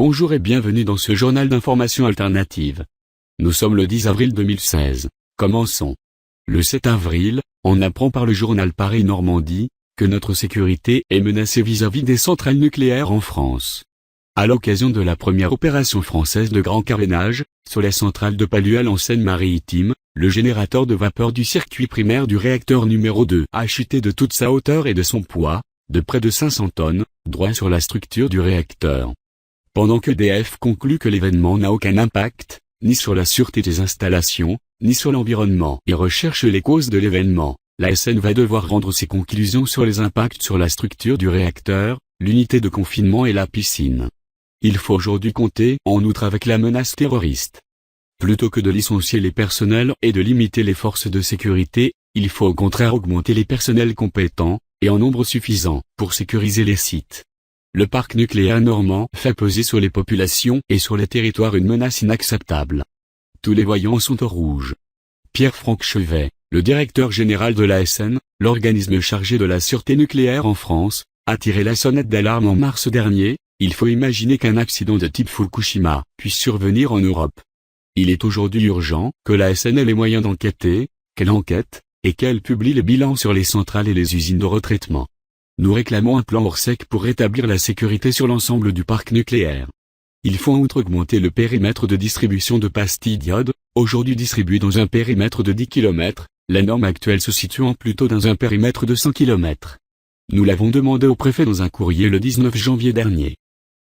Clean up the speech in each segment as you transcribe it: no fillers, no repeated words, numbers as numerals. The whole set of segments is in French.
Bonjour et bienvenue dans ce journal d'information alternative. Nous sommes le 10 avril 2016. Commençons. Le 7 avril, on apprend par le journal Paris-Normandie, que notre sécurité est menacée vis-à-vis des centrales nucléaires en France. À l'occasion de la première opération française de grand carénage, sur la centrale de Palluel en Seine-Maritime, le générateur de vapeur du circuit primaire du réacteur numéro 2 a chuté de toute sa hauteur et de son poids, de près de 500 tonnes, droit sur la structure du réacteur. Pendant que EDF conclut que l'événement n'a aucun impact, ni sur la sûreté des installations, ni sur l'environnement et recherche les causes de l'événement, l'ASN va devoir rendre ses conclusions sur les impacts sur la structure du réacteur, l'unité de confinement et la piscine. Il faut aujourd'hui compter en outre avec la menace terroriste. Plutôt que de licencier les personnels et de limiter les forces de sécurité, il faut au contraire augmenter les personnels compétents, et en nombre suffisant, pour sécuriser les sites. Le parc nucléaire normand fait peser sur les populations et sur les territoires une menace inacceptable. Tous les voyants sont au rouge. Pierre-Franck Chevet, le directeur général de l'ASN, l'organisme chargé de la sûreté nucléaire en France, a tiré la sonnette d'alarme en mars dernier. Il faut imaginer qu'un accident de type Fukushima puisse survenir en Europe. Il est aujourd'hui urgent que l'ASN ait les moyens d'enquêter, qu'elle enquête, et qu'elle publie les bilans sur les centrales et les usines de retraitement. Nous réclamons un plan Orsec pour rétablir la sécurité sur l'ensemble du parc nucléaire. Il faut en outre augmenter le périmètre de distribution de pastilles d'iode, aujourd'hui distribuées dans un périmètre de 10 km, la norme actuelle se situant plutôt dans un périmètre de 100 km. Nous l'avons demandé au préfet dans un courrier le 19 janvier dernier.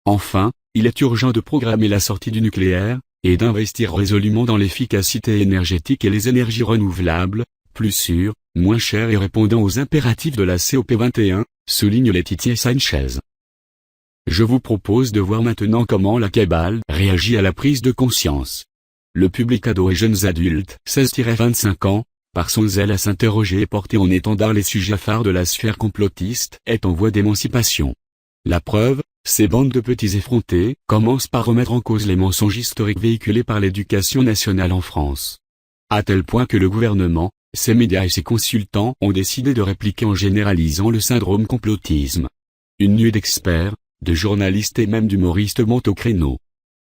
Enfin, il est urgent de programmer la sortie du nucléaire, et d'investir résolument dans l'efficacité énergétique et les énergies renouvelables, plus sûres, moins chères et répondant aux impératifs de la COP21, souligne Laetitia Sanchez. Je vous propose de voir maintenant comment la cabale réagit à la prise de conscience. Le public ado et jeunes adultes, 16-25 ans, par son zèle à s'interroger et porter en étendard les sujets phares de la sphère complotiste, est en voie d'émancipation. La preuve, ces bandes de petits effrontés commencent par remettre en cause les mensonges historiques véhiculés par l'éducation nationale en France. À tel point que le gouvernement, ses médias et ses consultants ont décidé de répliquer en généralisant le syndrome complotisme. Une nuée d'experts, de journalistes et même d'humoristes monte au créneau.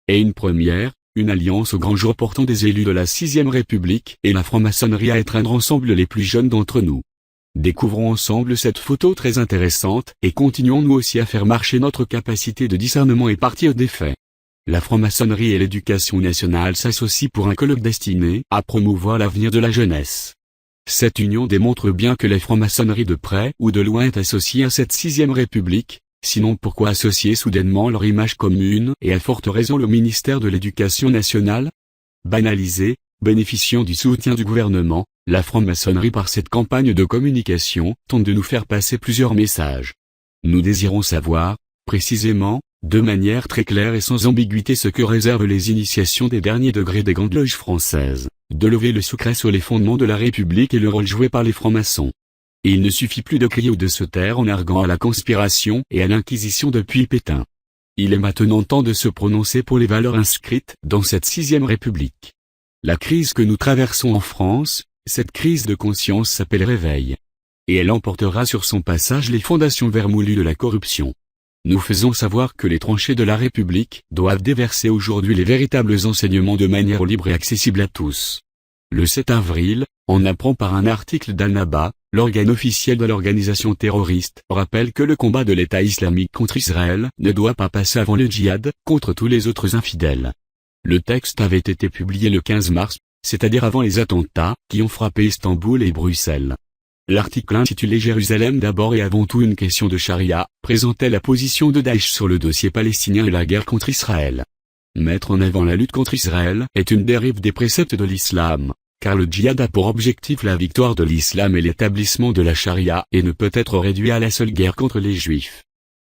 Et une première, une alliance au grand jour portant des élus de la 6ème République et la franc-maçonnerie à étreindre ensemble les plus jeunes d'entre nous. Découvrons ensemble cette photo très intéressante et continuons nous aussi à faire marcher notre capacité de discernement et partir des faits. La franc-maçonnerie et l'éducation nationale s'associent pour un colloque destiné à promouvoir l'avenir de la jeunesse. Cette union démontre bien que la franc-maçonnerie de près ou de loin est associée à cette 6ème République, sinon pourquoi associer soudainement leur image commune et à forte raison le ministère de l'Éducation nationale? Banalisée, bénéficiant du soutien du gouvernement, la franc-maçonnerie par cette campagne de communication tente de nous faire passer plusieurs messages. Nous désirons savoir, précisément, de manière très claire et sans ambiguïté ce que réservent les initiations des derniers degrés des grandes loges françaises, de lever le secret sur les fondements de la République et le rôle joué par les francs-maçons. Et il ne suffit plus de crier ou de se taire en arguant à la conspiration et à l'inquisition depuis Pétain. Il est maintenant temps de se prononcer pour les valeurs inscrites dans cette 6ème République. La crise que nous traversons en France, cette crise de conscience s'appelle réveil. Et elle emportera sur son passage les fondations vermoulues de la corruption. Nous faisons savoir que les tranchées de la République doivent déverser aujourd'hui les véritables enseignements de manière libre et accessible à tous. Le 7 avril, on apprend par un article d'Al-Naba, l'organe officiel de l'organisation terroriste, rappelle que le combat de l'État islamique contre Israël ne doit pas passer avant le djihad contre tous les autres infidèles. Le texte avait été publié le 15 mars, c'est-à-dire avant les attentats qui ont frappé Istanbul et Bruxelles. L'article intitulé Jérusalem d'abord et avant tout une question de charia, présentait la position de Daesh sur le dossier palestinien et la guerre contre Israël. Mettre en avant la lutte contre Israël est une dérive des préceptes de l'islam, car le djihad a pour objectif la victoire de l'islam et l'établissement de la charia et ne peut être réduit à la seule guerre contre les juifs.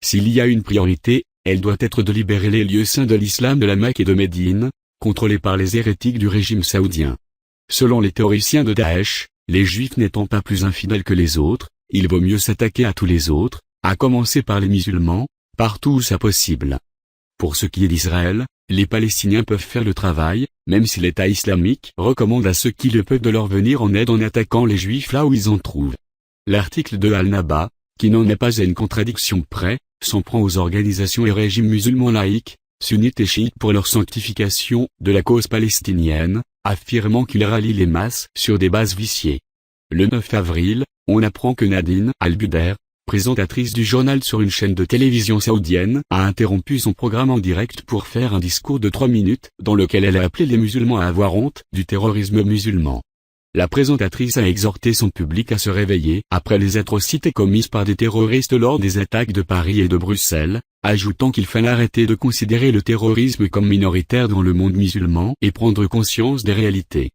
S'il y a une priorité, elle doit être de libérer les lieux saints de l'islam de la Mecque et de Médine, contrôlés par les hérétiques du régime saoudien. Selon les théoriciens de Daesh, les juifs n'étant pas plus infidèles que les autres, il vaut mieux s'attaquer à tous les autres, à commencer par les musulmans, partout où c'est possible. Pour ce qui est d'Israël, les Palestiniens peuvent faire le travail, même si l'État islamique recommande à ceux qui le peuvent de leur venir en aide en attaquant les juifs là où ils en trouvent. L'article de Al-Naba, qui n'en est pas à une contradiction près, s'en prend aux organisations et régimes musulmans laïques, sunnites et chiites pour leur sanctification de la cause palestinienne, affirmant qu'ils rallient les masses sur des bases viciées. Le 9 avril, on apprend que Nadine Al-Budair, présentatrice du journal sur une chaîne de télévision saoudienne, a interrompu son programme en direct pour faire un discours de 3 minutes, dans lequel elle a appelé les musulmans à avoir honte du terrorisme musulman. La présentatrice a exhorté son public à se réveiller après les atrocités commises par des terroristes lors des attaques de Paris et de Bruxelles, ajoutant qu'il fallait arrêter de considérer le terrorisme comme minoritaire dans le monde musulman et prendre conscience des réalités.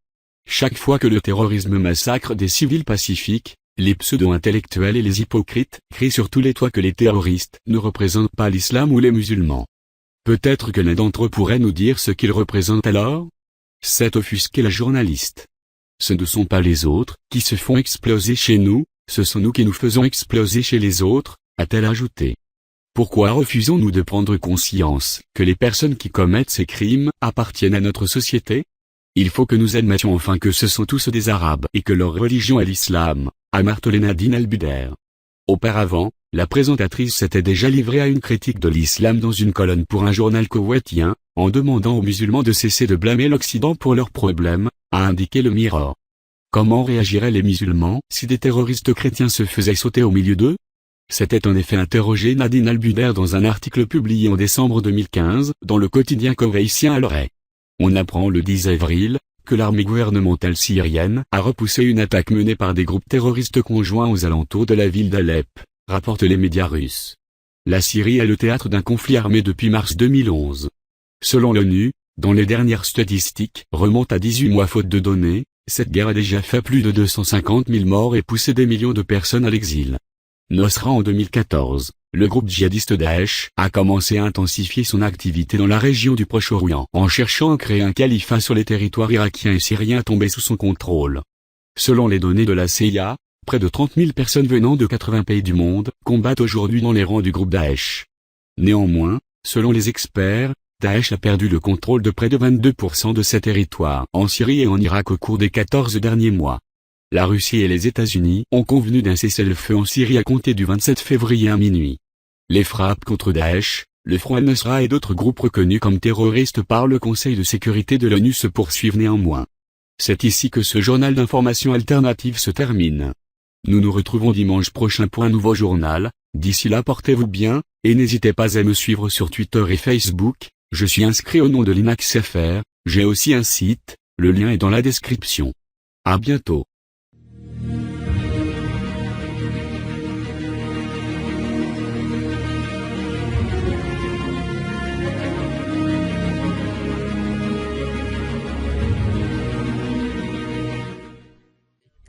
Chaque fois que le terrorisme massacre des civils pacifiques, les pseudo-intellectuels et les hypocrites crient sur tous les toits que les terroristes ne représentent pas l'islam ou les musulmans. Peut-être que l'un d'entre eux pourrait nous dire ce qu'ils représentent alors ? C'est offusqué la journaliste. Ce ne sont pas les autres qui se font exploser chez nous, ce sont nous qui nous faisons exploser chez les autres, a-t-elle ajouté. Pourquoi refusons-nous de prendre conscience que les personnes qui commettent ces crimes appartiennent à notre société ? Il faut que nous admettions enfin que ce sont tous des Arabes et que leur religion est l'islam, a martelé Nadine Al-Budair. Auparavant, la présentatrice s'était déjà livrée à une critique de l'islam dans une colonne pour un journal koweïtien, en demandant aux musulmans de cesser de blâmer l'Occident pour leurs problèmes, a indiqué le Mirror. Comment réagiraient les musulmans si des terroristes chrétiens se faisaient sauter au milieu d'eux ? S'était en effet interrogé Nadine Al-Budair dans un article publié en décembre 2015 dans le quotidien koweïtien Al-Ray. On apprend le 10 avril que l'armée gouvernementale syrienne a repoussé une attaque menée par des groupes terroristes conjoints aux alentours de la ville d'Alep, rapportent les médias russes. La Syrie est le théâtre d'un conflit armé depuis mars 2011. Selon l'ONU, dont les dernières statistiques remontent à 18 mois faute de données, cette guerre a déjà fait plus de 250 000 morts et poussé des millions de personnes à l'exil. Nosra en 2014, le groupe djihadiste Daesh a commencé à intensifier son activité dans la région du Proche-Orient en cherchant à créer un califat sur les territoires irakiens et syriens tombés sous son contrôle. Selon les données de la CIA, près de 30 000 personnes venant de 80 pays du monde combattent aujourd'hui dans les rangs du groupe Daesh. Néanmoins, selon les experts, Daesh a perdu le contrôle de près de 22% de ses territoires en Syrie et en Irak au cours des 14 derniers mois. La Russie et les États-Unis ont convenu d'un cessez-le-feu en Syrie à compter du 27 février à minuit. Les frappes contre Daesh, le Front al-Nusra et d'autres groupes reconnus comme terroristes par le Conseil de sécurité de l'ONU se poursuivent néanmoins. C'est ici que ce journal d'information alternative se termine. Nous nous retrouvons dimanche prochain pour un nouveau journal. D'ici là, portez-vous bien, et n'hésitez pas à me suivre sur Twitter et Facebook. Je suis inscrit au nom de Linux FR, j'ai aussi un site, le lien est dans la description. À bientôt.